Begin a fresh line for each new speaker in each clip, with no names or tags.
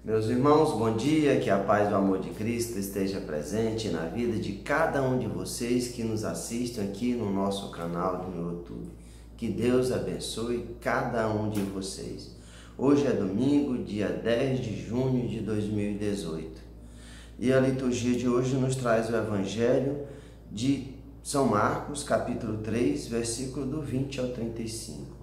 Meus irmãos, bom dia, que a paz e o amor de Cristo esteja presente na vida de cada um de vocês que nos assistem aqui no nosso canal do YouTube. Que Deus abençoe cada um de vocês. Hoje é domingo, dia 10 de junho de 2018. E a liturgia de hoje nos traz o Evangelho de São Marcos, capítulo 3, versículo do 20 ao 35.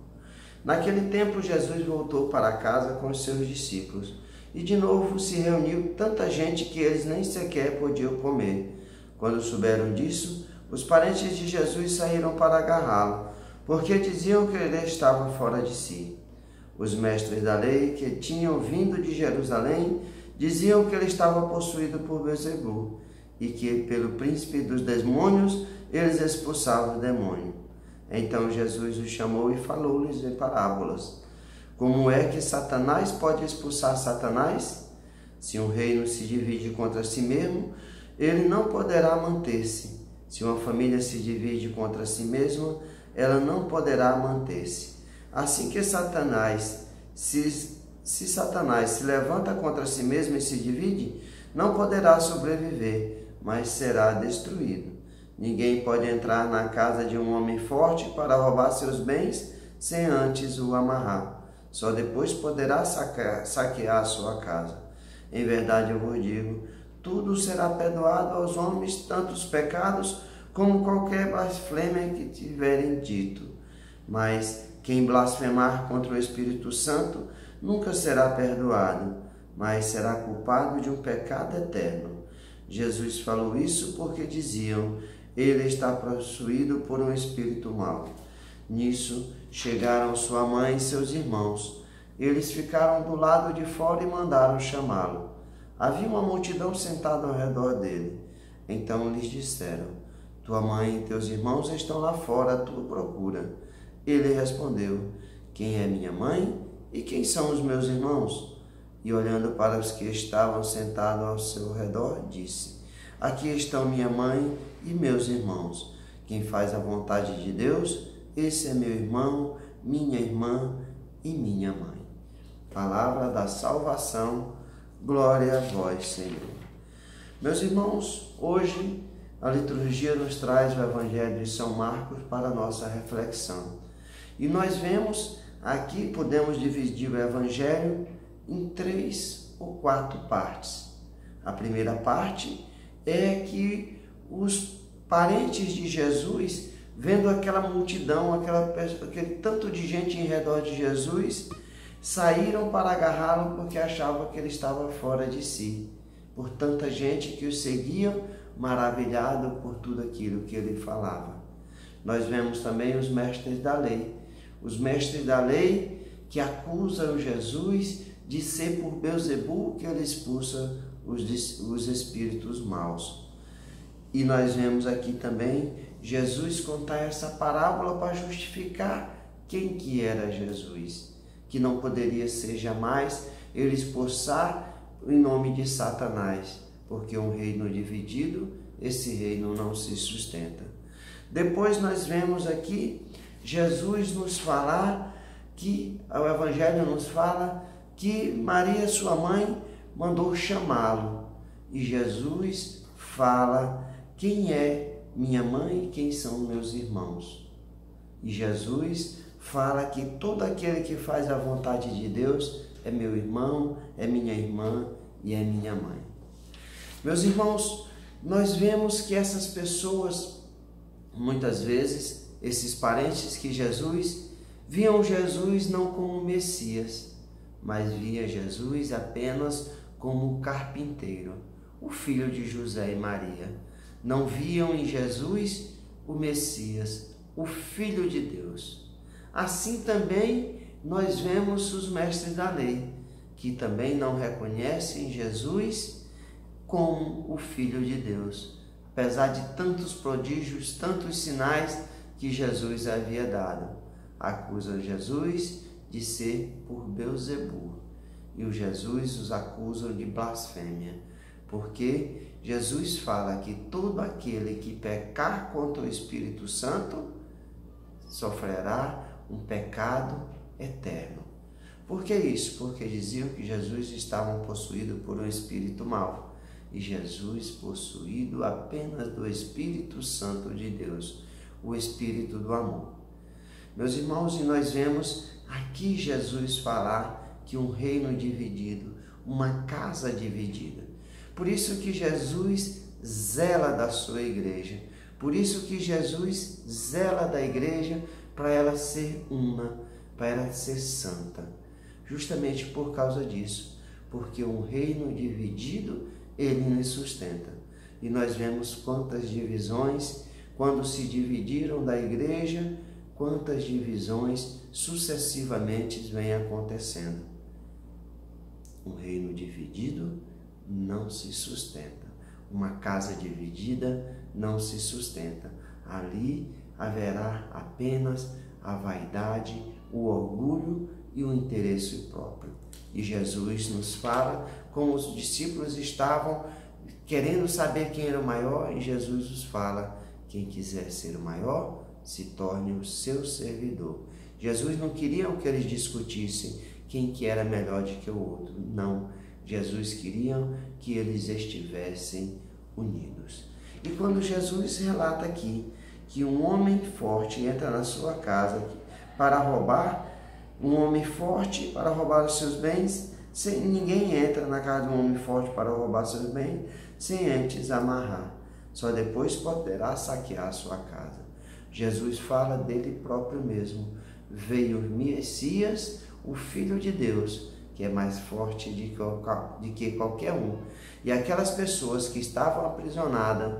Naquele tempo, Jesus voltou para casa com os seus discípulos. E de novo se reuniu tanta gente que eles nem sequer podiam comer. Quando souberam disso, os parentes de Jesus saíram para agarrá-lo, porque diziam que ele estava fora de si. Os mestres da lei, que tinham vindo de Jerusalém, diziam que ele estava possuído por Beelzebul, e que pelo príncipe dos demônios eles expulsavam o demônio. Então Jesus os chamou e falou-lhes em parábolas. Como é que Satanás pode expulsar Satanás? Se um reino se divide contra si mesmo, ele não poderá manter-se. Se uma família se divide contra si mesma, ela não poderá manter-se. Assim que Satanás, se Satanás se levanta contra si mesmo e se divide, não poderá sobreviver, mas será destruído. Ninguém pode entrar na casa de um homem forte para roubar seus bens sem antes o amarrar. Só depois poderá saquear a sua casa. Em verdade eu vos digo, tudo será perdoado aos homens, tanto os pecados como qualquer blasfêmia que tiverem dito. Mas quem blasfemar contra o Espírito Santo nunca será perdoado, mas será culpado de um pecado eterno. Jesus falou isso porque diziam, ele está possuído por um espírito mau. Nisso chegaram sua mãe e seus irmãos. Eles ficaram do lado de fora e mandaram chamá-lo. Havia uma multidão sentada ao redor dele. Então lhes disseram, tua mãe e teus irmãos estão lá fora à tua procura. Ele respondeu, quem é minha mãe e quem são os meus irmãos? E olhando para os que estavam sentados ao seu redor, disse, aqui estão minha mãe e meus irmãos. Quem faz a vontade de Deus, esse é meu irmão, minha irmã e minha mãe. Palavra da salvação, glória a vós, Senhor. Meus irmãos, hoje a liturgia nos traz o Evangelho de São Marcos para a nossa reflexão. E nós vemos aqui, podemos dividir o Evangelho em 3 ou 4 partes. A primeira parte é que os parentes de Jesus, vendo aquela multidão, aquele tanto de gente em redor de Jesus, saíram para agarrá-lo porque achavam que ele estava fora de si, por tanta gente que o seguiam, maravilhado por tudo aquilo que ele falava. Nós vemos também os mestres da lei que acusam Jesus de ser por Beelzebul que ele expulsa os espíritos maus. E nós vemos aqui também Jesus contar essa parábola para justificar quem que era Jesus, que não poderia ser jamais ele expulsar em nome de Satanás, porque um reino dividido, esse reino não se sustenta. Depois nós vemos aqui Jesus nos falar que, o Evangelho nos fala que Maria, sua mãe, mandou chamá-lo. E Jesus fala, quem é minha mãe e quem são meus irmãos? E Jesus fala que todo aquele que faz a vontade de Deus é meu irmão, é minha irmã e é minha mãe. Meus irmãos, nós vemos que essas pessoas, muitas vezes, esses parentes que Jesus, viam Jesus não como Messias, mas via Jesus apenas como carpinteiro, o filho de José e Maria. Não viam em Jesus o Messias, o Filho de Deus. Assim também nós vemos os mestres da lei, que também não reconhecem Jesus como o Filho de Deus, apesar de tantos prodígios, tantos sinais que Jesus havia dado. Acusam Jesus de ser por Beelzebul, e os Jesus os acusam de blasfêmia, porque Jesus fala que todo aquele que pecar contra o Espírito Santo sofrerá um pecado eterno. Por que isso? Porque diziam que Jesus estava possuído por um espírito mau, e Jesus possuído apenas do Espírito Santo de Deus, o Espírito do amor. Meus irmãos, e nós vemos aqui Jesus falar que um reino dividido, uma casa dividida. Por isso que Jesus zela da sua igreja. Por isso que Jesus zela da igreja para ela ser uma, para ela ser santa. Justamente por causa disso. Porque um reino dividido, ele nos sustenta. E nós vemos quantas divisões, quando se dividiram da igreja, quantas divisões sucessivamente vêm acontecendo. Um reino dividido não se sustenta. Uma casa dividida não se sustenta. Ali haverá apenas a vaidade, o orgulho e o interesse próprio. E Jesus nos fala como os discípulos estavam querendo saber quem era o maior, e Jesus nos fala: quem quiser ser o maior, se torne o seu servidor. Jesus não queria que eles discutissem quem que era melhor do que o outro. Não. Jesus queria que eles estivessem unidos. E quando Jesus relata aqui que um homem forte entra na sua casa para roubar, um homem forte para roubar os seus bens, ninguém entra na casa de um homem forte para roubar seus bens sem antes amarrar. Só depois poderá saquear a sua casa. Jesus fala dele próprio mesmo. Veio o Messias, o Filho de Deus, que é mais forte de que qualquer um. E aquelas pessoas que estavam aprisionadas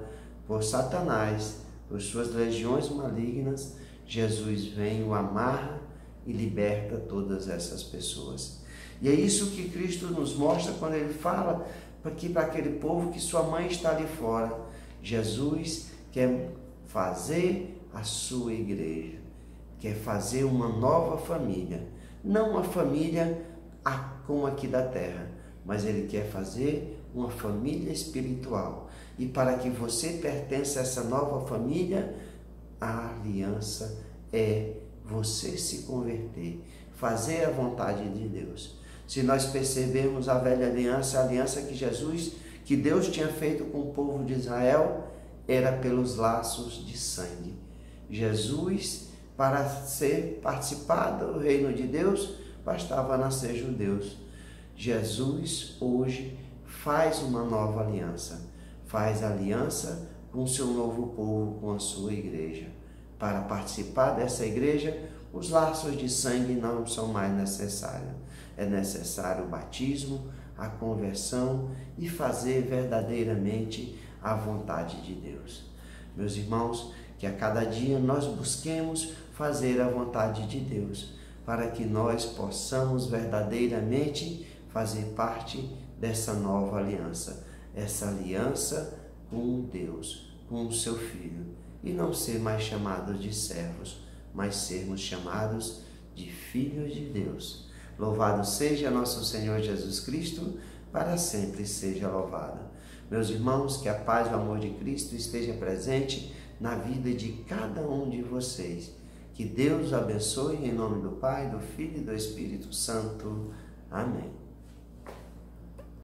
por Satanás, por suas legiões malignas, Jesus vem, o amarra e liberta todas essas pessoas. E é isso que Cristo nos mostra quando ele fala para aquele povo que sua mãe está ali fora. Jesus quer fazer a sua igreja, quer fazer uma nova família, não uma família como aqui da terra, mas ele quer fazer uma família espiritual. E para que você pertença a essa nova família, a aliança é você se converter, fazer a vontade de Deus. Se nós percebermos a velha aliança, a aliança que Deus tinha feito com o povo de Israel, era pelos laços de sangue. Jesus, para participar do reino de Deus, bastava nascer judeus. Jesus hoje faz uma nova aliança, faz aliança com o seu novo povo, com a sua igreja. Para participar dessa igreja, os laços de sangue não são mais necessários. É necessário o batismo, a conversão e fazer verdadeiramente a vontade de Deus. Meus irmãos, que a cada dia nós busquemos fazer a vontade de Deus, para que nós possamos verdadeiramente fazer parte dessa nova aliança, essa aliança com Deus, com o seu Filho, e não ser mais chamados de servos, mas sermos chamados de filhos de Deus. Louvado seja nosso Senhor Jesus Cristo, para sempre seja louvado. Meus irmãos, que a paz e o amor de Cristo esteja presente na vida de cada um de vocês. Que Deus abençoe em nome do Pai, do Filho e do Espírito Santo. Amém.